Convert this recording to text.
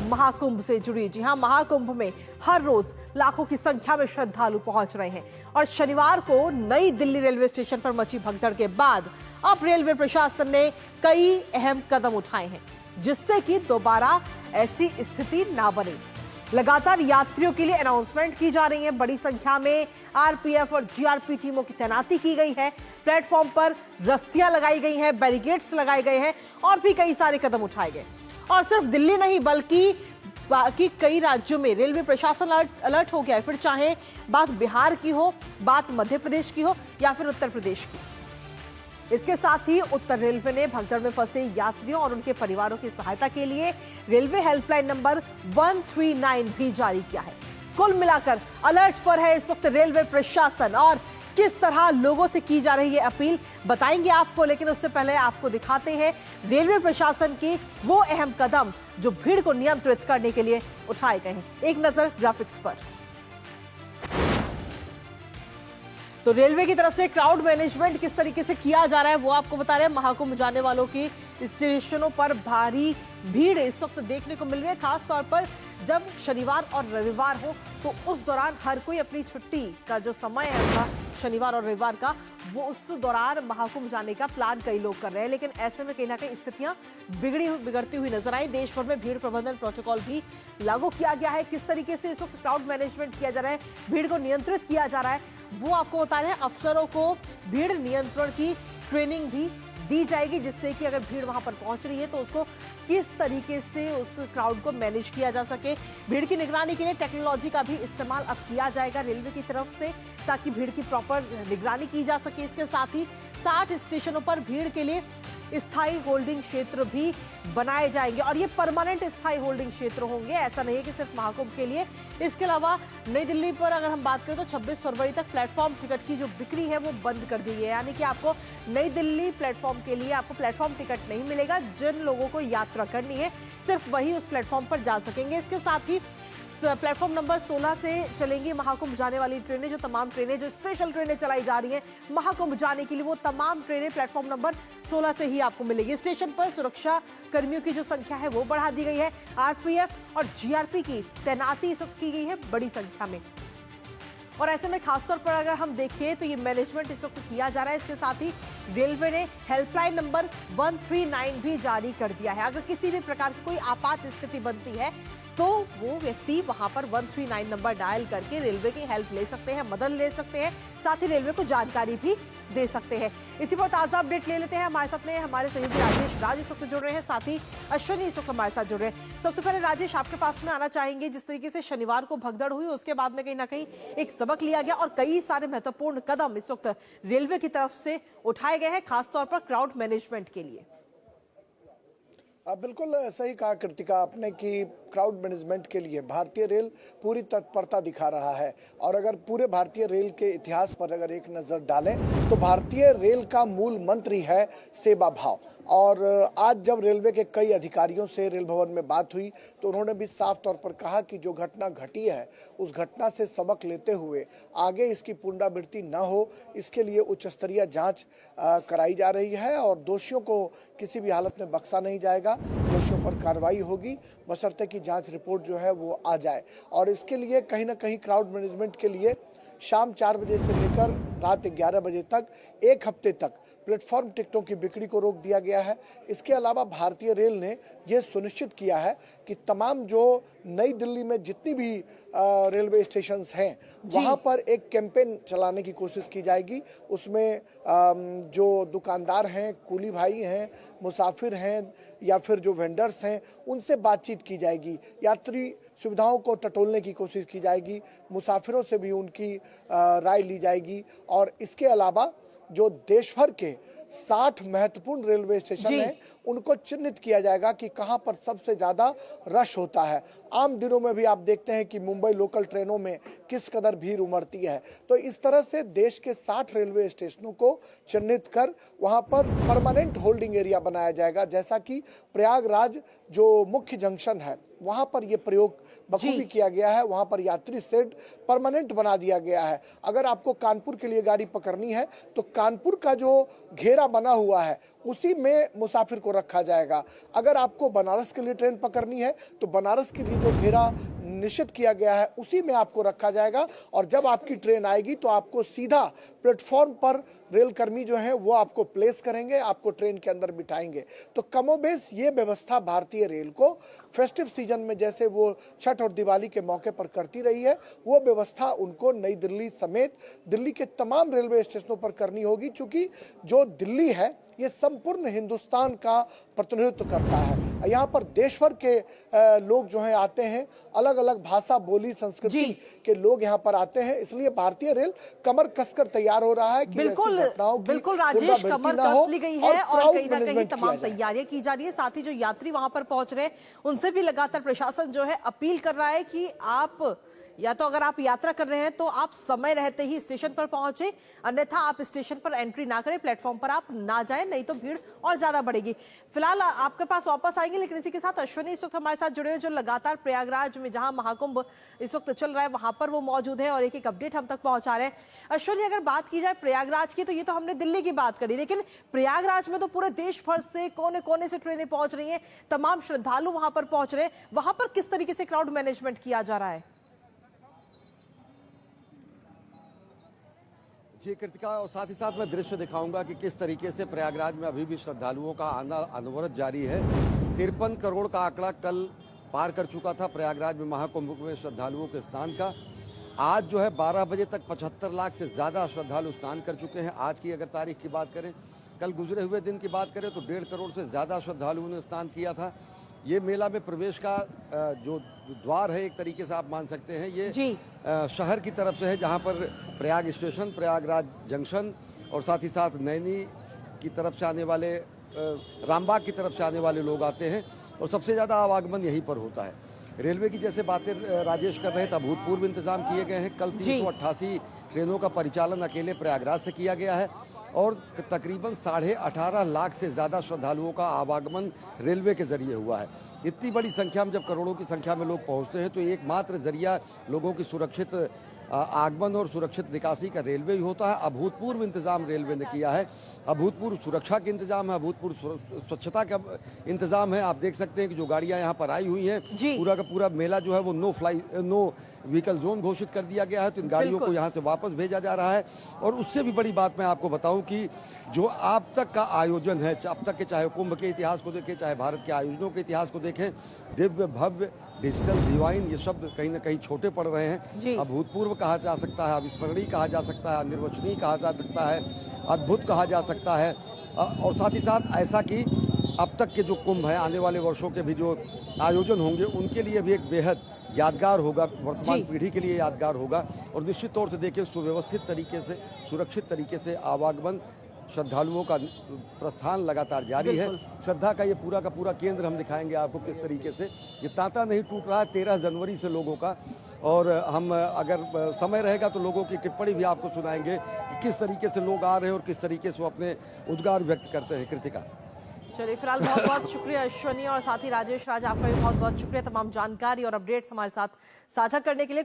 महाकुंभ से जुड़ी। जी हां, महाकुंभ में हर रोज लाखों की संख्या में श्रद्धालु पहुंच रहे हैं और शनिवार को नई दिल्ली रेलवे स्टेशन पर मची भगदड़ के बाद अब रेलवे प्रशासन ने कई अहम कदम उठाए हैं जिससे कि दोबारा ऐसी स्थिति ना बने। लगातार यात्रियों के लिए अनाउंसमेंट की जा रही है, बड़ी संख्या में आरपीएफ और जीआरपी टीमों की तैनाती की गई है, प्लेटफॉर्म पर रस्सियां लगाई गई हैं, बैरिकेड्स लगाए गए हैं और भी कई सारे कदम उठाए गए। और सिर्फ दिल्ली नहीं बल्कि बाकी कई राज्यों में रेलवे प्रशासन अलर्ट हो गया है, फिर चाहे बात बिहार की हो, बात मध्य प्रदेश की हो या फिर उत्तर प्रदेश की। इसके साथ ही उत्तर रेलवे ने भगदड़ में फंसे यात्रियों और उनके परिवारों की सहायता के लिए रेलवे हेल्पलाइन नंबर 139 भी जारी किया है। कुल मिलाकर अलर्ट पर है इस वक्त रेलवे प्रशासन और किस तरह लोगों से की जा रही है अपील बताएंगे आपको, लेकिन उससे पहले आपको दिखाते हैं रेलवे प्रशासन के वो अहम कदम जो भीड़ को नियंत्रित करने के लिए उठाए गए हैं। एक नजर ग्राफिक्स पर। तो रेलवे की तरफ से क्राउड मैनेजमेंट किस तरीके से किया जा रहा है वो आपको बता रहे हैं। महाकुंभ जाने वालों की स्टेशनों पर भारी भीड़ इस वक्त देखने को मिल रही है, खास तौर पर जब शनिवार और रविवार हो तो उस दौरान हर कोई अपनी छुट्टी का जो समय है उनका शनिवार और रविवार का, वो उस दौरान महाकुंभ जाने का प्लान कई लोग कर रहे हैं। लेकिन ऐसे में कहीं ना कहीं स्थितियां बिगड़ती हुई नजर आई। देश भर में भीड़ प्रबंधन प्रोटोकॉल भी लागू किया गया है। किस तरीके से इस वक्त क्राउड मैनेजमेंट किया जा रहा है, भीड़ को नियंत्रित किया जा रहा है, वो आपको बता रहे हैं। अफसरों को भीड़ नियंत्रण की ट्रेनिंग भी दी जाएगी जिससे कि अगर भीड़ वहां पर पहुंच रही है तो उसको किस तरीके से उस क्राउड को मैनेज किया जा सके। भीड़ की निगरानी के लिए टेक्नोलॉजी का भी इस्तेमाल अब किया जाएगा रेलवे की तरफ से ताकि भीड़ की प्रॉपर निगरानी की जा सके। इसके साथ ही 60 स्टेशनों पर भीड़ के लिए स्थायी होल्डिंग क्षेत्र भी बनाए जाएंगे और ये परमानेंट स्थायी होल्डिंग क्षेत्र होंगे। ऐसा नहीं है कि सिर्फ महाकुंभ के लिए। इसके अलावा नई दिल्ली पर अगर हम बात करें तो 26 फरवरी तक प्लेटफॉर्म टिकट की जो बिक्री है वो बंद कर दी है, यानी कि आपको नई दिल्ली प्लेटफॉर्म के लिए आपको प्लेटफॉर्म टिकट नहीं मिलेगा। जिन लोगों को यात्रा करनी है सिर्फ वही उस प्लेटफॉर्म पर जा सकेंगे। इसके साथ ही प्लेटफॉर्म नंबर 16 से चलेंगी महाकुंभ जाने वाली ट्रेनें। जो तमाम ट्रेनें जो स्पेशल ट्रेनें चलाई जा रही हैं महाकुंभ जाने के लिए, वो तमाम ट्रेनें प्लेटफॉर्म नंबर 16 से ही आपको मिलेगी। स्टेशन पर सुरक्षा कर्मियों की जो संख्या है वो बढ़ा दी गई है। आरपीएफ और जीआरपी की तैनाती इस वक्त की गई है बड़ी संख्या में। और ऐसे में खासतौर पर अगर हम देखें तो ये मैनेजमेंट इस वक्त किया जा रहा है। इसके साथ ही रेलवे ने हेल्पलाइन नंबर 139 भी जारी कर दिया है। अगर किसी भी प्रकार की कोई आपात स्थिति बनती है तो वो व्यक्ति वहां पर 139 नंबर डायल करके रेलवे की हेल्प ले सकते हैं, मदद ले सकते हैं, साथ ही रेलवे को जानकारी भी दे सकते हैं। इसी पर ताजा अपडेट ले लेते हैं। हमारे साथ में हमारे सहयोगी राजेश इस वक्त जुड़ रहे हैं, साथ ही अश्विनी इस वक्त हमारे साथ जुड़ रहे हैं। सबसे पहले राजेश, आपके पास में आना चाहेंगे। जिस तरीके से शनिवार को भगदड़ हुई उसके बाद में कहीं ना कहीं एक सबक लिया गया और कई सारे महत्वपूर्ण कदम इस वक्त रेलवे की तरफ से उठाए गए हैं, खासतौर पर क्राउड मैनेजमेंट के लिए। बिल्कुल सही कहा कृतिका आपने कि क्राउड मैनेजमेंट के लिए भारतीय रेल पूरी तत्परता दिखा रहा है। और अगर पूरे भारतीय रेल के इतिहास पर अगर एक नज़र डालें तो भारतीय रेल का मूल मंत्र ही है सेवा भाव। और आज जब रेलवे के कई अधिकारियों से रेल भवन में बात हुई तो उन्होंने भी साफ तौर पर कहा कि जो घटना घटी है उस घटना से सबक लेते हुए आगे इसकी पुनरावृत्ति न हो, इसके लिए उच्च स्तरीय जांच कराई जा रही है और दोषियों को किसी भी हालत में बख्शा नहीं जाएगा। दोषियों पर कार्रवाई होगी बशर्ते कि जांच रिपोर्ट जो है वो आ जाए। और इसके लिए कहीं ना कहीं क्राउड मैनेजमेंट के लिए शाम 4 बजे से लेकर रात 11 बजे तक एक हफ्ते तक प्लेटफॉर्म टिकटों की बिक्री को रोक दिया गया है। इसके अलावा भारतीय रेल ने यह सुनिश्चित किया है कि तमाम जो नई दिल्ली में जितनी भी रेलवे स्टेशंस हैं वहां पर एक कैंपेन चलाने की कोशिश की जाएगी। उसमें जो दुकानदार हैं, कूली भाई हैं, मुसाफिर हैं या फिर जो वेंडर्स हैं उनसे बातचीत की जाएगी, यात्री सुविधाओं को टटोलने की कोशिश की जाएगी, मुसाफिरों से भी उनकी राय ली जाएगी। और इसके अलावा जो देश भर के 60 महत्वपूर्ण रेलवे स्टेशन हैं उनको चिन्हित किया जाएगा कि कहां पर सबसे ज्यादा रश होता है। आम दिनों में भी आप देखते हैं कि मुंबई लोकल ट्रेनों में किस कदर भीड़ उमड़ती है। तो इस तरह से देश के 60 रेलवे स्टेशनों को चिन्हित कर वहां पर परमानेंट होल्डिंग एरिया बनाया जाएगा। जैसा कि प्रयागराज जो मुख्य जंक्शन है वहां पर यह प्रयोग बखूबी किया गया है, वहां पर यात्री शेड परमानेंट बना दिया गया है। अगर आपको कानपुर के लिए गाड़ी पकड़नी है तो कानपुर का जो घेरा बना हुआ है उसी में मुसाफिर को रखा जाएगा। अगर आपको बनारस के लिए ट्रेन पकड़नी है तो बनारस के लिए जो घेरा निश्चित किया गया है उसी में आपको रखा जाएगा, और जब आपकी ट्रेन आएगी तो आपको सीधा प्लेटफॉर्म पर रेल कर्मी जो हैं वो आपको प्लेस करेंगे, आपको ट्रेन के अंदर बिठाएंगे। तो कमोबेश ये व्यवस्था भारतीय रेल को फेस्टिव सीजन में जैसे वो छठ और दिवाली के मौके पर करती रही है, वो व्यवस्था उनको नई दिल्ली समेत दिल्ली के तमाम रेलवे स्टेशनों पर करनी होगी, क्योंकि जो दिल्ली है ये संपूर्ण हिंदुस्तान का प्रतिनिधित्व करता है। यहाँ पर देश भर के लोग जो हैं आते हैं, अलग अलग भाषा बोली संस्कृति के लोग यहाँ पर आते हैं, इसलिए भारतीय रेल कमर कसकर तैयार हो रहा है कि बिल्कुल राजेश, कमर कस ली गई है और कहीं ना कहीं तमाम तैयारियां की जा रही है। साथ ही जो यात्री वहां पर पहुंच रहे हैं उनसे भी लगातार प्रशासन जो है अपील कर रहा है कि आप या तो अगर आप यात्रा कर रहे हैं तो आप समय रहते ही स्टेशन पर पहुंचे, अन्यथा आप स्टेशन पर एंट्री ना करें, प्लेटफॉर्म पर आप ना जाएं, नहीं तो भीड़ और ज्यादा बढ़ेगी। फिलहाल आपके पास वापस आएंगे, लेकिन इसी के साथ अश्विनी इस वक्त हमारे साथ जुड़े हुए जो लगातार प्रयागराज में जहां महाकुंभ इस वक्त चल रहा है वहां पर वो मौजूद है और एक एक अपडेट हम तक पहुंचा रहे हैं। अश्विनी, अगर बात की जाए प्रयागराज की तो ये तो हमने दिल्ली की बात करी, लेकिन प्रयागराज में तो पूरे देश भर से कोने कोने से ट्रेनें पहुंच रही हैं, तमाम श्रद्धालु वहां पर पहुंच रहे हैं, वहां पर किस तरीके से क्राउड मैनेजमेंट किया जा रहा है? जी कृतिका, और साथ ही साथ मैं दृश्य दिखाऊंगा कि किस तरीके से प्रयागराज में अभी भी श्रद्धालुओं का आना अनवरत जारी है। 53 करोड़ का आंकड़ा कल पार कर चुका था प्रयागराज में महाकुंभ में श्रद्धालुओं के स्नान का। आज जो है 12 बजे तक 75 लाख से ज़्यादा श्रद्धालु स्नान कर चुके हैं। आज की अगर तारीख की बात करें, कल गुजरे हुए दिन की बात करें तो 1.5 करोड़ से ज़्यादा श्रद्धालुओं ने स्नान किया था। ये मेला में प्रवेश का जो द्वार है, एक तरीके से आप मान सकते हैं ये शहर की तरफ से है, जहां पर प्रयाग स्टेशन, प्रयागराज जंक्शन और साथ ही साथ नैनी की तरफ से आने वाले, रामबाग की तरफ से आने वाले लोग आते हैं और सबसे ज़्यादा आवागमन यहीं पर होता है। रेलवे की जैसे बातें राजेश कर रहे थे, अभूतपूर्व इंतजाम किए गए हैं। कल 388 ट्रेनों का परिचालन अकेले प्रयागराज से किया गया है और तकरीबन 18.5 लाख से ज़्यादा श्रद्धालुओं का आवागमन रेलवे के जरिए हुआ है। इतनी बड़ी संख्या में जब करोड़ों की संख्या में लोग पहुंचते हैं तो एकमात्र जरिया लोगों की सुरक्षित आगमन और सुरक्षित निकासी का रेलवे ही होता है। अभूतपूर्व इंतजाम रेलवे ने किया है, अभूतपूर्व सुरक्षा के इंतजाम है, अभूतपूर्व स्वच्छता का इंतजाम है। आप देख सकते हैं कि जो गाड़ियां यहाँ पर आई हुई हैं, पूरा का पूरा मेला जो है वो नो व्हीकल जोन घोषित कर दिया गया है, तो इन गाड़ियों को यहाँ से वापस भेजा जा रहा है। और उससे भी बड़ी बात मैं आपको बताऊं कि जो अब तक का आयोजन है, अब तक के चाहे कुंभ के इतिहास को देखें, चाहे भारत के आयोजनों के इतिहास को देखें, दिव्य भव्य डिजिटल डिवाइन, ये शब्द कहीं ना कहीं छोटे पड़ रहे हैं। अभूतपूर्व कहा जा सकता है, अविस्मरणीय कहा जा सकता है, अनिर्वचनीय कहा जा सकता है, अद्भुत कहा जा सकता है। और साथ ही साथ ऐसा कि अब तक के जो कुंभ है, आने वाले वर्षों के भी जो आयोजन होंगे उनके लिए भी एक बेहद यादगार होगा, वर्तमान पीढ़ी के लिए यादगार होगा। और निश्चित तौर से देखिए, सुव्यवस्थित तरीके से, सुरक्षित तरीके से आवागमन, श्रद्धालुओं का प्रस्थान लगातार जारी है। श्रद्धा का ये पूरा का पूरा केंद्र हम दिखाएंगे आपको किस तरीके से ये तांता नहीं टूट रहा है 13 जनवरी से लोगों का। और हम अगर समय रहेगा तो लोगों की टिप्पणी भी आपको सुनाएंगे कि किस तरीके से लोग आ रहे हैं और किस तरीके से वो अपने उद्गार व्यक्त करते हैं। कृतिका, चलिए फिलहाल बहुत बहुत शुक्रिया अश्विनी और साथ ही राजेश राज, आपका भी बहुत बहुत शुक्रिया तमाम जानकारी और अपडेट्स हमारे साथ साझा करने के लिए।